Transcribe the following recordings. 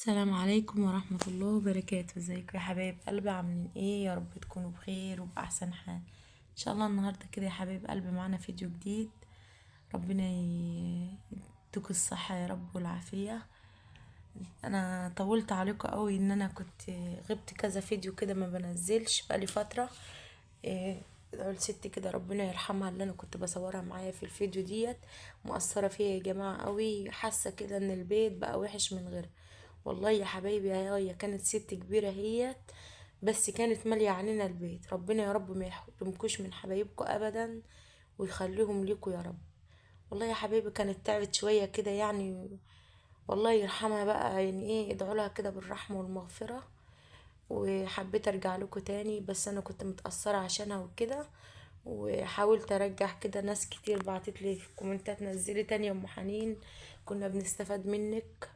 السلام عليكم ورحمة الله وبركاته. ازيكم يا حبايب قلبي؟ عاملين ايه؟ يا رب تكونوا بخير وبأحسن حال ان شاء الله. النهاردة كده يا حبايب قلبي معانا فيديو جديد. ربنا يديكوا الصحة يا رب والعافية. انا طولت عليكم قوي ان انا كنت غبت كذا فيديو كده ما بنزلش بقالي فترة. إيه، ست كده ربنا يرحمها اللي انا كنت بصورها معايا في الفيديو ديت مؤثرة فيا يا جماعة قوي. حاسة كده ان البيت بقى وحش من غيرها. والله يا حبايبي هي كانت ست كبيرة هي، بس كانت مالية علينا البيت. ربنا يا رب ما يحرمكوش من حبايبكم ابدا ويخليهم ليكوا يا رب. والله يا حبايبي كانت تعبت شوية كده يعني. والله يرحمها بقى، يعني ايه، ادعوا لها كده بالرحمة والمغفرة. وحبيت ارجع لكم تاني، بس انا كنت متأثرة عشانها وكده. وحاولت ارجع كده، ناس كتير بعتت لي في الكومنتات نزلي تاني يا ام حنين، كنا بنستفاد منك.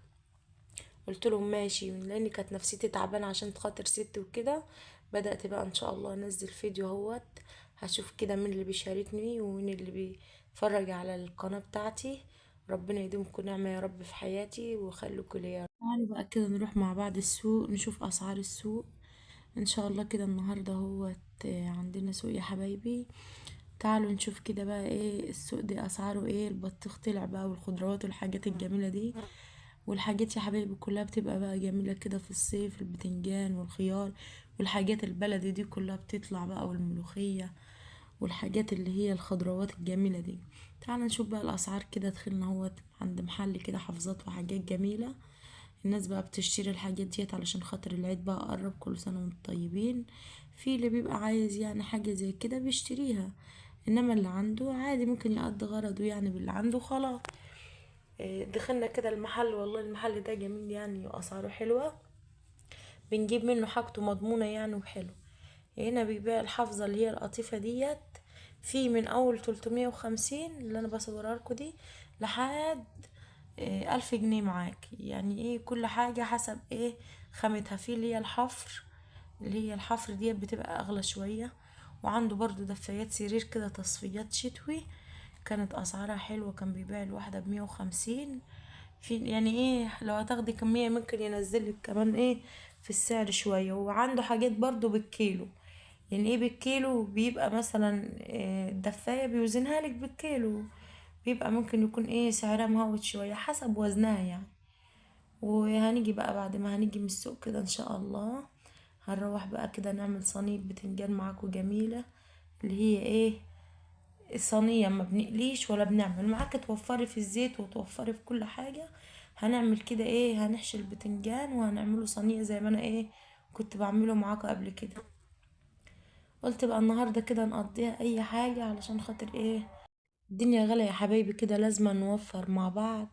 قلت لهم ماشي، لاني كانت نفسيتي تعبانه عشان خاطر ست وكده. بدأت بقى ان شاء الله انزل فيديو اهوت. هشوف كده مين اللي بيشاركني ومين اللي بيتفرج على القناه بتاعتي. ربنا يديمكم نعمه يا رب في حياتي ويخليكم ليا. تعالوا بقى كده نروح مع بعض السوق نشوف اسعار السوق ان شاء الله. كده النهارده هو عندنا سوق يا حبايبي. تعالوا نشوف كده بقى ايه السوق دي اسعاره ايه. البطيخ طلع بقى والخضروات والحاجات الجميله دي. والحاجات يا حبايبي كلها بتبقى بقى جميله كده في الصيف، البتنجان والخيار والحاجات البلدي دي كلها بتطلع بقى، والملوخيه والحاجات اللي هي الخضروات الجميله دي. تعالوا نشوف بقى الاسعار كده. دخلنا هو عند محل كده حفظات وحاجات جميله. الناس بقى بتشتري الحاجات ديت علشان خاطر العيد بقى قرب. كل سنة وانتم طيبين. في اللي بيبقى عايز يعني حاجة زي كده بيشتريها، انما اللي عنده عادي ممكن يقضي غرضه يعني باللي عنده خلاص. دخلنا كده المحل. والله المحل ده جميل يعني واسعاره حلوة. بنجيب منه حاجته مضمونة يعني وحلو. هنا بيبيع الحافظة اللي هي القطيفة ديت. في من اول 350 اللي انا بصورها لكم دي لحد 1000 جنيه معاك. يعني ايه، كل حاجة حسب ايه خامتها. في اللي هي الحفر، اللي هي الحفر ديت بتبقى اغلى شوية. وعنده برضو دفايات سرير كده تصفيات شتوي، كانت اسعارها حلوة. كان بيبيع الواحدة ب150. في يعني ايه، لو هتاخدي كمية ممكن ينزلك كمان ايه في السعر شوية. وعنده حاجات برضو بالكيلو. يعني ايه بالكيلو؟ بيبقى مثلا الدفاية بيوزنها لك بالكيلو. بيبقى ممكن يكون ايه سعرها مهوت شوية حسب وزنها يعني. وهنيجي بقى بعد ما هنيجي من السوق كده ان شاء الله، هنروح بقى كده نعمل صينية بتنجان معاكم جميلة. اللي هي ايه، الصينية ما بنقليش ولا بنعمل معاك، توفري في الزيت وتوفري في كل حاجة. هنعمل كده ايه، هنحشي البتنجان وهنعمله صينية زي ما انا ايه كنت بعمله معاكم قبل كده. قلت بقى النهاردة كده نقضيها اي حاجة علشان خاطر ايه، الدنيا غلا يا حبايبي كده. لازم نوفر مع بعض.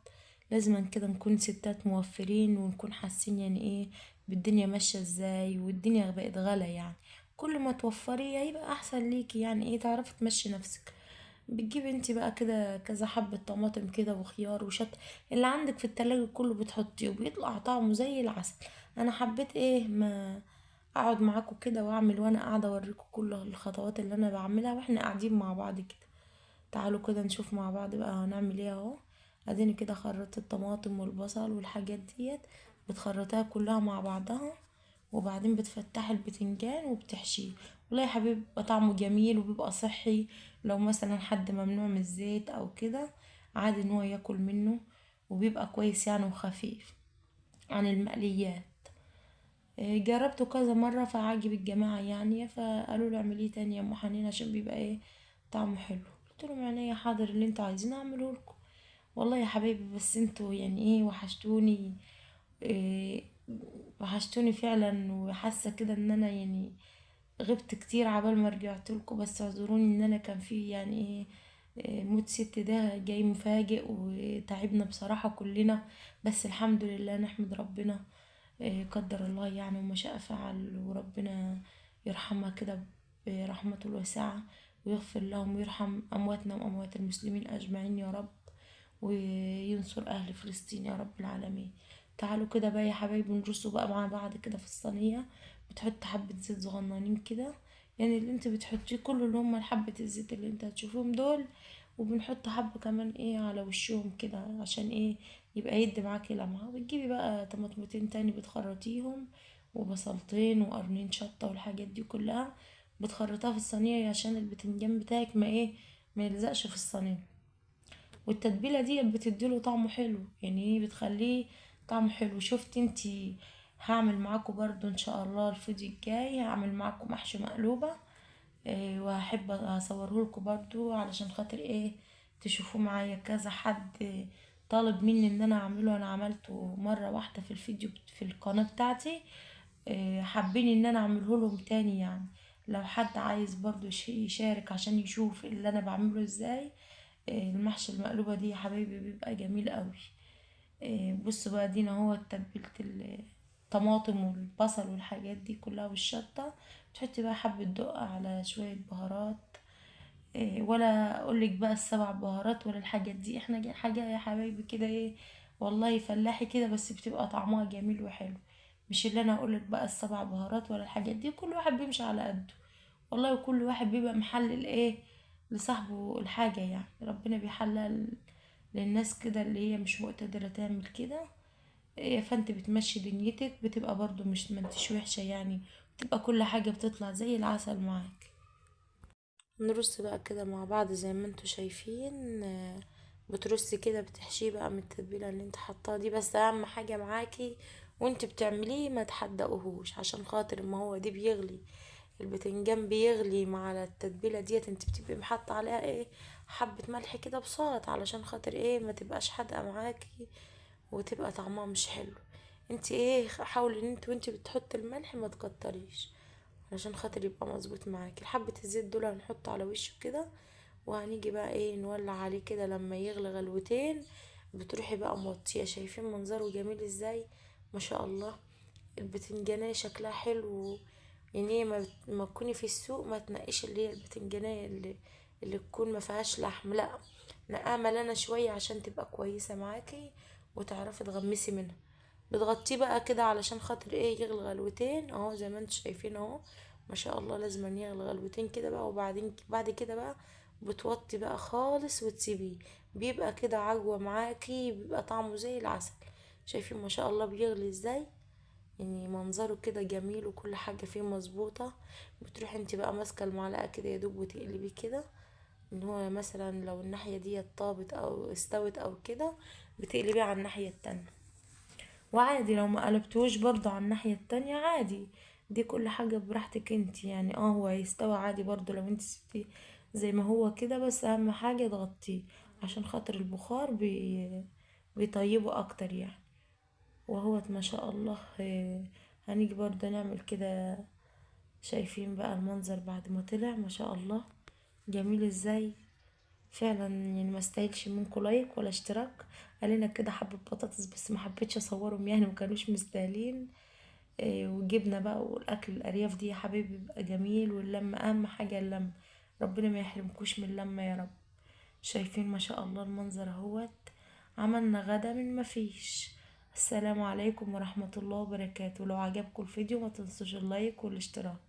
لازم كده نكون ستات موفرين ونكون حاسين يعني ايه بالدنيا ماشية ازاي. والدنيا بقت غلا يعني. كل ما توفري هيبقى احسن ليكي، يعني ايه تعرفي تمشي نفسك. بتجيبي انتي بقى كده كذا حبة طماطم كده وخيار وشط اللي عندك في التلاجة كله بتحطيه وبيطلع طعمه زي العسل. انا حبيت ايه ما اقعد معاكم كده واعمل، وانا قاعدة اوريكم كل الخطوات اللي انا بعملها واحنا قاعدين مع بعض كده. تعالوا كده نشوف مع بعض بقى هنعمل ايه اهو. اديني كده خرطت الطماطم والبصل والحاجات ديت، بتخرطيها كلها مع بعضها. وبعدين بتفتحي البتنجان وبتحشيه. والله يا حبيبي بيبقى طعمه جميل وبيبقى صحي. لو مثلا حد ممنوع من الزيت او كده عادي ان هو ياكل منه. وبيبقى كويس يعني وخفيف عن المقليات. جربته كذا مرة فعجب الجماعة يعني، فقالوا لي اعمليه تاني يا ام حنين عشان بيبقى ايه طعمه حلو. قلت لهم يعني حاضر، اللي انتوا عايزينه اعمله لكم. والله يا حبايبي بس انتوا يعني ايه وحشتوني. إيه، وحشتوني فعلا. وحاسه كده ان انا يعني غبت كتير عبال ما رجعت لكم. بس اعذروني ان انا كان في يعني ايه موت ست ده جاي مفاجئ وتعبنا بصراحة كلنا. بس الحمد لله نحمد ربنا. قدر الله يعني وما شاء فعل. وربنا يرحمها كده برحمته الواسعة، ويغفر لهم ويرحم أمواتنا وأموات المسلمين أجمعين يا رب. وينصر أهل فلسطين يا رب العالمين. تعالوا كده بقى يا حبايبي نرصوا بقى مع بعض كده في الصينية. بتحط حبة زيت صغننين كده، يعني اللي انت بتحطيه كله اللي هما حبة الزيت اللي انت هتشوفهم دول. وبنحط حبة كمان ايه على وشهم كده عشان ايه يبقى يدي معاكي لمعة. بتجيبي بقى طماطمتين تاني بتخرطيهم، وبصلتين وقرنين شطة والحاجات دي كلها، بتخرطها في الصينية عشان البتنجان بتاعك ما يلزقش في الصينية. والتتبيلة دي بتديله طعمه حلو، يعني ايه بتخليه طعمه حلو. شفت انتي؟ هعمل معاكم برضو ان شاء الله الفيديو الجاي، هعمل معاكم محشي مقلوبة. وهحب اصوره لكم برضو علشان خاطر تشوفوه معايا. كذا حد طالب مني ان انا اعمله، انا عملته مرة واحدة في الفيديو في القناة بتاعتي. حابين ان انا اعمله لهم تاني يعني. لو حد عايز برضو يشارك عشان يشوف اللي انا بعمله ازاي. المحشي المقلوبة دي يا حبايبي بيبقى جميل قوي. بصوا بقى، دينا هو تتبيلة الطماطم والبصل والحاجات دي كلها والشطة. تحطي بقى حبة دقة على شوية بهارات. ولا اقولك بقى السبع بهارات ولا الحاجات دي، احنا حاجة يا حبايبي كده والله فلاحي كده، بس بتبقى طعمها جميل وحلو. مش اللي انا اقولك بقى السبع بهارات ولا الحاجات دي، كل واحد بيمشي على قده والله. وكل واحد بيبقى محلل لصاحبه الحاجة، يعني ربنا بيحلل للناس كده اللي هي مش مقتدرة تعمل كده. فانت بتمشي دنيتك، بتبقى برضو مش منتش وحشة يعني. بتبقى كل حاجة بتطلع زي العسل معاك. نرص بقى كده مع بعض زي ما انتوا شايفين. بترصي كده، بتحشيه بقى من التتبيله اللي انت حطاها دي. بس اهم حاجه معاكي وانت بتعمليه ما تحدقوهوش، عشان خاطر ما هو دي بيغلي. البتنجان بيغلي مع التتبيله ديت، انت بتبقي محطه عليها حبه ملح كده بساط، علشان خاطر ما تبقاش حادقه معاكي وتبقى طعمها مش حلو. انت حاولي ان انت وانت بتحطي الملح ما تكتريش، علشان خاطر يبقى مظبوط معاكي. حبة الزيت دول هنحط على وشه كده، وهنيجي بقى نولع عليه كده لما يغلي غلوتين. بتروحي بقى موطيه. شايفين منظره جميل ازاي؟ ما شاء الله. البتنجانية شكلها حلو. يعني ما تكوني في السوق ما تنقيش اللي هي البتنجانية اللي تكون ما فيهاش لحم، لا، نقاها ملانة شوية عشان تبقى كويسة معاكي وتعرفي تغمسي منها. بتغطيه بقى كده علشان خاطر يغلي غلوتين اهو زي ما انتوا شايفين اهو. ما شاء الله لازم أن يغلي غلوتين كده بقى، وبعدين بعد كده بقى بتوطي بقى خالص وتسيبيه. بيبقى كده عجوة معاكي، بيبقى طعمه زي العسل. شايفين ما شاء الله بيغلي ازاي؟ يعني منظره كده جميل وكل حاجة فيه مظبوطة. بتروحي انت بقى ماسكة المعلقة كده يا دوب وتقلبيه كده، ان هو مثلا لو الناحية دي طابت او استوت او كده، بتقلبيه على الناحية التانية. وعادي لو ما قلبتوش برضو على الناحية التانية عادي. دي كل حاجة براحتك انت يعني. هو هيستوى عادي برضو لو انت سبتيه زي ما هو كده. بس اهم حاجة تغطيه عشان خاطر البخار بيطيبه اكتر يعني. وهو ما شاء الله هنيجي برضو نعمل كده. شايفين بقى المنظر بعد ما طلع ما شاء الله جميل ازاي؟ فعلا يعني ما استاهلش منكم لايك ولا اشتراك. علينا كده حبة بطاطس بس ما حبيتش اصورهم يعني، ما كانوش مستاهلين. وجبنة بقى، والاكل الارياف دي يا حبيبي بيبقى جميل. واللمة اهم حاجة، اللمة. ربنا ما يحرمكوش من اللمة يا رب. شايفين ما شاء الله المنظر اهوت. عملنا غدا من ما فيش. السلام عليكم ورحمة الله وبركاته. لو عجبكم الفيديو ما تنسوش اللايك والاشتراك.